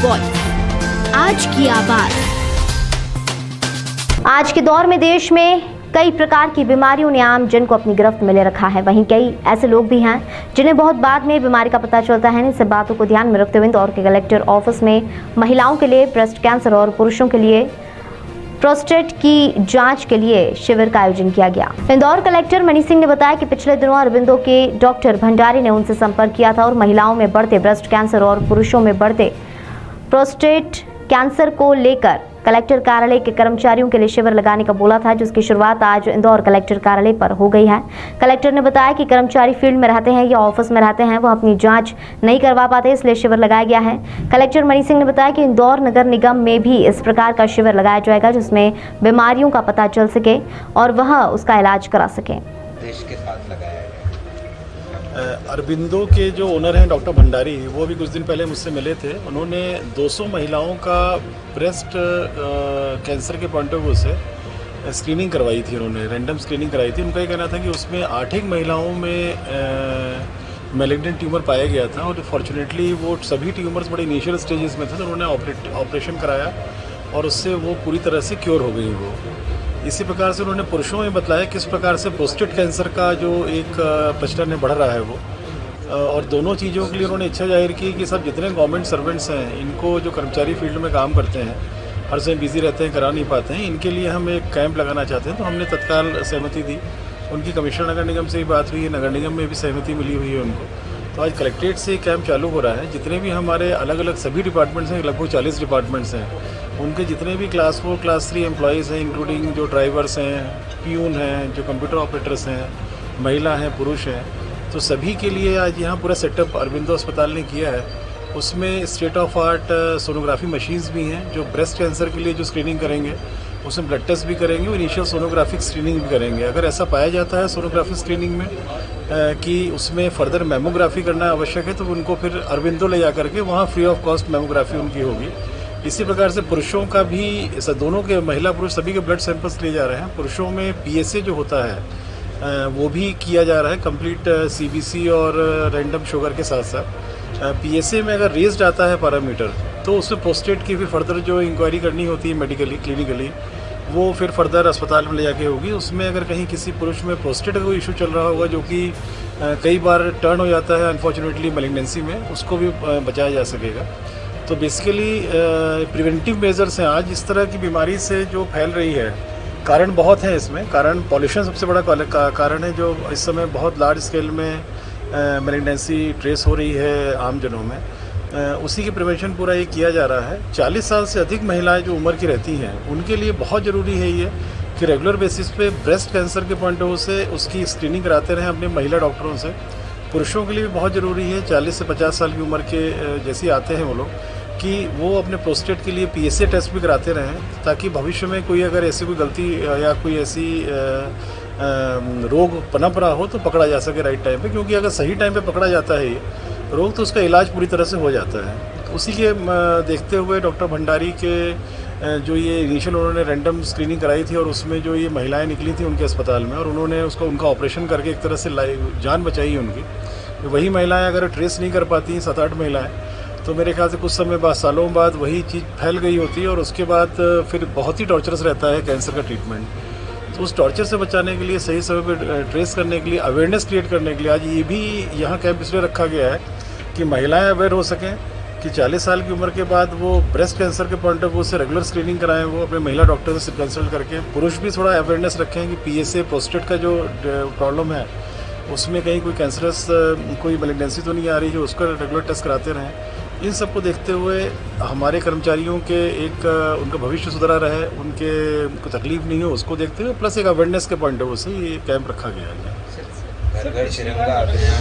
Voice, आज की आवाज। आज के दौर में देश में कई प्रकार की बीमारियों ने आम जन को अपनी गिरफ्त में ले रखा है। वहीं कई ऐसे लोग भी हैं जिन्हें बहुत बाद में बीमारी का पता चलता है। इन सब बातों को ध्यान में रखते हुए इंदौर के कलेक्टर ऑफिस में महिलाओं के लिए ब्रेस्ट कैंसर और पुरुषों के लिए प्रोस्टेट की जांच के लिए शिविर का आयोजन किया गया। इंदौर कलेक्टर मनीष सिंह ने बताया कि पिछले दिनों अरबिंदो के डॉक्टर भंडारी ने उनसे संपर्क किया था और महिलाओं में बढ़ते ब्रेस्ट कैंसर और पुरुषों में बढ़ते प्रोस्टेट कैंसर को लेकर कलेक्टर कार्यालय के कर्मचारियों के लिए शिविर लगाने का बोला था, जिसकी शुरुआत आज इंदौर कलेक्टर कार्यालय पर हो गई है। कलेक्टर ने बताया कि कर्मचारी फील्ड में रहते हैं या ऑफिस में रहते हैं, वह अपनी जांच नहीं करवा पाते, इसलिए शिविर लगाया गया है। कलेक्टर मनीष सिंह ने बताया कि इंदौर नगर निगम में भी इस प्रकार का शिविर लगाया जाएगा, जिसमें बीमारियों का पता चल सके और वह उसका इलाज करा सके। देश के साथ लगाया गया। अरबिंदो के जो ओनर हैं डॉक्टर भंडारी, वो भी कुछ दिन पहले मुझसे मिले थे। उन्होंने 200 महिलाओं का ब्रेस्ट कैंसर के पॉइंट ऑफ व्यू से स्क्रीनिंग करवाई थी। उन्होंने रैंडम स्क्रीनिंग कराई थी। उनका ये कहना था कि उसमें 8 महिलाओं में मैलिग्नेंट ट्यूमर पाया गया था और फॉर्चुनेटली वो सभी ट्यूमर्स बड़े इनिशियल स्टेजेस में थे, तो उन्होंने ऑपरेशन कराया और उससे वो पूरी तरह से क्योर हो गई वो। इसी प्रकार से उन्होंने पुरुषों में बताया किस प्रकार से प्रोस्टेट कैंसर का जो एक प्रचलन बढ़ रहा है वो, और दोनों चीज़ों के लिए उन्होंने इच्छा जाहिर की कि सब जितने गवर्नमेंट सर्वेंट्स हैं, इनको जो कर्मचारी फील्ड में काम करते हैं, हर समय बिजी रहते हैं, करा नहीं पाते हैं, इनके लिए हम एक कैंप लगाना चाहते हैं। तो हमने तत्काल सहमति दी। उनकी कमिश्नर नगर निगम से ही बात हुई है, नगर निगम में भी सहमति मिली हुई है उनको। तो आज कलेक्ट्रेट से कैंप चालू हो रहा है। जितने भी हमारे अलग अलग सभी डिपार्टमेंट्स हैं, लगभग 40 डिपार्टमेंट्स हैं, उनके जितने भी क्लास 4 क्लास 3 एम्प्लॉयज़ हैं, इंक्लूडिंग जो ड्राइवर्स हैं, प्यून हैं, जो कंप्यूटर ऑपरेटर्स हैं, महिला हैं, पुरुष हैं, तो सभी के लिए आज यहाँ पूरा सेटअप अरबिंदो अस्पताल ने किया है। उसमें state of art sonography machines भी हैं जो ब्रेस्ट कैंसर के लिए जो स्क्रीनिंग करेंगे, उसमें ब्लड टेस्ट भी करेंगे और इनिशियल सोनोग्राफिक स्क्रीनिंग भी करेंगे। अगर ऐसा पाया जाता है सोनोग्राफिक स्क्रीनिंग में कि उसमें फर्दर मेमोग्राफी करना आवश्यक है, तो उनको फिर अरबिंदो ले जा करके वहाँ फ्री ऑफ कॉस्ट मेमोग्राफी उनकी होगी। इसी प्रकार से पुरुषों का भी, दोनों के, महिला पुरुष सभी के ब्लड सैंपल्स लिए जा रहे हैं। पुरुषों में PSA जो होता है वो भी किया जा रहा है, कंप्लीट CBC और रैंडम शुगर के साथ साथ। PSA में अगर रेज्ड आता है पैरामीटर, तो उसमें प्रोस्टेट की भी फर्दर जो इंक्वायरी करनी होती है मेडिकली, क्लिनिकली, वो फिर फर्दर अस्पताल में ले जाके होगी। उसमें अगर कहीं किसी पुरुष में प्रोस्टेट का कोई इशू चल रहा होगा, जो कि कई बार टर्न हो जाता है अनफॉर्चुनेटली मैलिग्नेंसी में, उसको भी बचाया जा सकेगा। तो बेसिकली प्रिवेंटिव मेजर्स हैं। आज इस तरह की बीमारी से जो फैल रही है, कारण बहुत हैं इसमें। कारण पॉल्यूशन सबसे बड़ा कारण है, जो इस समय बहुत लार्ज स्केल में मैलिग्नेंसी ट्रेस हो रही है आम जनों में। उसी की प्रिवेंशन पूरा ये किया जा रहा है। 40 साल से अधिक महिलाएं जो उम्र की रहती हैं, उनके लिए बहुत ज़रूरी है ये कि रेगुलर बेसिस पे ब्रेस्ट कैंसर के पॉइंट ऑफ व्यू से उसकी स्क्रीनिंग कराते रहें अपने महिला डॉक्टरों से। पुरुषों के लिए भी बहुत ज़रूरी है, 40 से 50 साल की उम्र के जैसे आते हैं वो लोग, कि वो अपने प्रोस्टेट के लिए PSA टेस्ट भी कराते रहें, ताकि भविष्य में कोई अगर ऐसी कोई गलती या कोई ऐसी रोग पनप रहा हो तो पकड़ा जा सके राइट टाइम पे। क्योंकि अगर सही टाइम पे पकड़ा जाता है ये रोग, तो उसका इलाज पूरी तरह से हो जाता है। तो उसी के देखते हुए डॉक्टर भंडारी के जो ये इनिशियल उन्होंने रैंडम स्क्रीनिंग कराई थी, और उसमें जो ये महिलाएं निकली थी उनके अस्पताल में, और उन्होंने उनका ऑपरेशन करके एक तरह से जान बचाई है उनकी। वही महिलाएँ अगर ट्रेस नहीं कर पाती, 7-8 महिलाएँ, तो मेरे ख्याल से कुछ समय बाद, सालों बाद वही चीज़ फैल गई होती है, और उसके बाद फिर बहुत ही टॉर्चरस रहता है कैंसर का ट्रीटमेंट। तो उस टॉर्चर से बचाने के लिए, सही समय पर ट्रेस करने के लिए, अवेयरनेस क्रिएट करने के लिए आज ये भी यहाँ कैंप इसलिए रखा गया है कि महिलाएं अवेयर हो सकें कि 40 साल की उम्र के बाद वो ब्रेस्ट कैंसर के पॉइंट ऑफ व्यू से रेगुलर स्क्रीनिंग कराएं, वो अपने महिला डॉक्टर से कंसल्ट करके। पुरुष भी थोड़ा अवेयरनेस रखें कि PSA प्रोस्टेट का जो प्रॉब्लम है, उसमें कहीं कोई कैंसरस कोई मैलिग्नेंसी तो नहीं आ रही है, उसका रेगुलर टेस्ट कराते रहें। इन सबको देखते हुए हमारे कर्मचारियों के एक उनका भविष्य सुधरा रहे, उनके को तकलीफ नहीं हो, उसको देखते हुए प्लस एक अवेयरनेस के पॉइंट ऑफ व्यू से ये कैंप रखा गया है। घर घर तिरंगा अभियान